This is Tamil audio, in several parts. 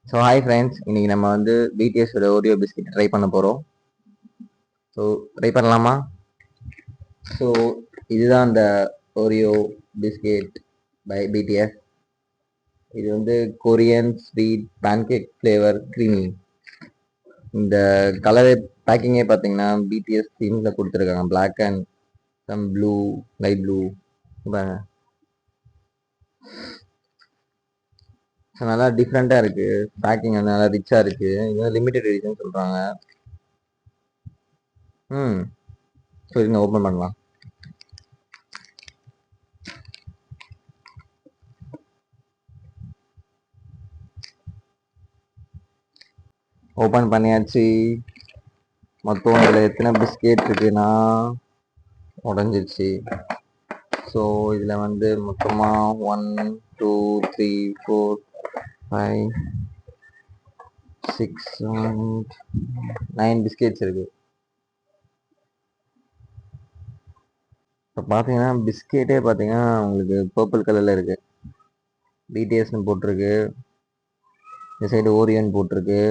ஸோ ஹாய் ஃப்ரெண்ட்ஸ், இன்னைக்கு நம்ம வந்து பிடிஎஸோட ஓரியோ பிஸ்கெட் ட்ரை பண்ண போகிறோம். ஸோ ட்ரை பண்ணலாமா? ஸோ இதுதான் அந்த ஓரியோ பிஸ்கெட் பை பிடிஎஸ். இது வந்து Korean sweet pancake flavour creamy. இந்த கலர் பேக்கிங்கே பார்த்தீங்கன்னா பிடிஎஸ் தீமில் கொடுத்துருக்காங்க. Black and some blue, light blue. So நல்லா டிஃப்ரெண்ட்டாக இருக்குது. பேக்கிங் வந்து நல்லா ரிச்சாக இருக்குது. இது வந்து லிமிடெட் எடிஷன் சொல்கிறாங்க. ஸோ இதுங்க ஓப்பன் பண்ணலாம். ஓப்பன் பண்ணியாச்சு. மொத்தம் இதில் எத்தனை பிஸ்கெட் இருக்குன்னா உடஞ்சிருச்சு. ஸோ இதில் வந்து மொத்தமாக 1 2 3 4 5 6 9 பிஸ்கெட்ஸ் இருக்கு. இப்போ பார்த்தீங்கன்னா பிஸ்கெட்டே பார்த்தீங்கன்னா உங்களுக்கு பர்பிள் கலரில் இருக்கு. பிடிஎஸ்னு போட்டிருக்கு. இந்த சைடு ஓரியன் போட்டிருக்கு.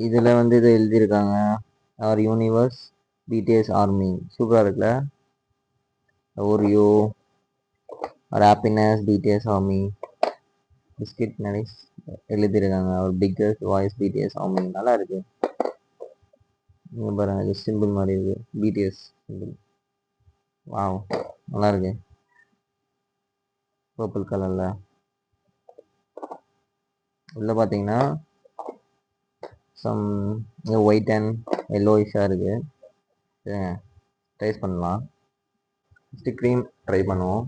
இதில் வந்து இதை எழுதியிருக்காங்க, ஆர் யூனிவர்ஸ் பிடிஎஸ் ஆர்மி. சூப்பராக இருக்குல்ல? Oreo our happiness BTS army biscuit nice எழுதியிருக்காங்க. ஒரு பிக்கஸ்ட் வாய்ஸ் பிடிஎஸ் ஆர்மி. நல்லா இருக்கு. இங்கே பாருங்க, இது சிம்பிள் மாதிரி இருக்கு, பிடிஎஸ் சிம்பிள். வாவ், நல்லா இருக்கு. பர்பிள் கலர்ல உள்ள பார்த்தீங்கன்னா சம் ஒயிட் அண்ட் எல்லோயிஷாக இருக்கு. டேஸ்ட் பண்ணலாம். ஃபஸ்ட்டு க்ரீம் ட்ரை பண்ணுவோம்.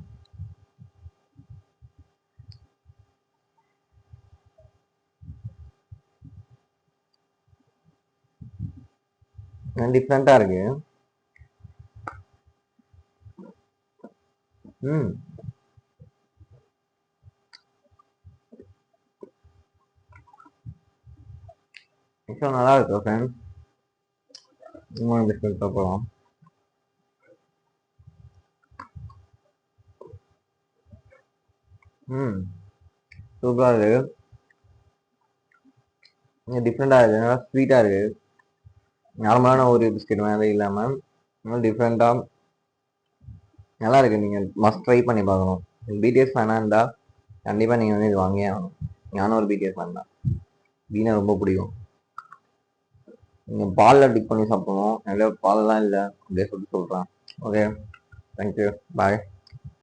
டிஃப்ரெண்ட்டாக இருக்கு. ஆக்சுவலாக நல்லா இருக்கு ஃப்ரெண்ட்ஸ். இன்னொரு பிஸ்கெட் போகலாம். சூப்பராக இருக்கு. டிஃப்ரெண்ட்டாக இருக்குது. நல்லா ஸ்வீட்டாக இருக்குது. நார்மலான ஒரு பிஸ்கெட் மாதிரி இல்லாமல் நல்லா டிஃப்ரெண்ட்டாக நல்லா இருக்குது. நீங்கள் மஸ்ட் ட்ரை பண்ணி பார்க்கணும். பிடிஎஸ் ஃபேனாக இருந்தால் கண்டிப்பாக நீங்கள் வந்து இது வாங்கியே ஆகணும். நானும் ஒரு பிடிஎஸ் ஃபேன் தான். வீணை ரொம்ப பிடிக்கும். நீங்கள் பாலில் டிப் பண்ணி சாப்பிடணும். நிறைய பாலெலாம் இல்லை, அப்படியே சொல்லிட்டு சொல்கிறேன். ஓகே, தேங்க்யூ, பாய்.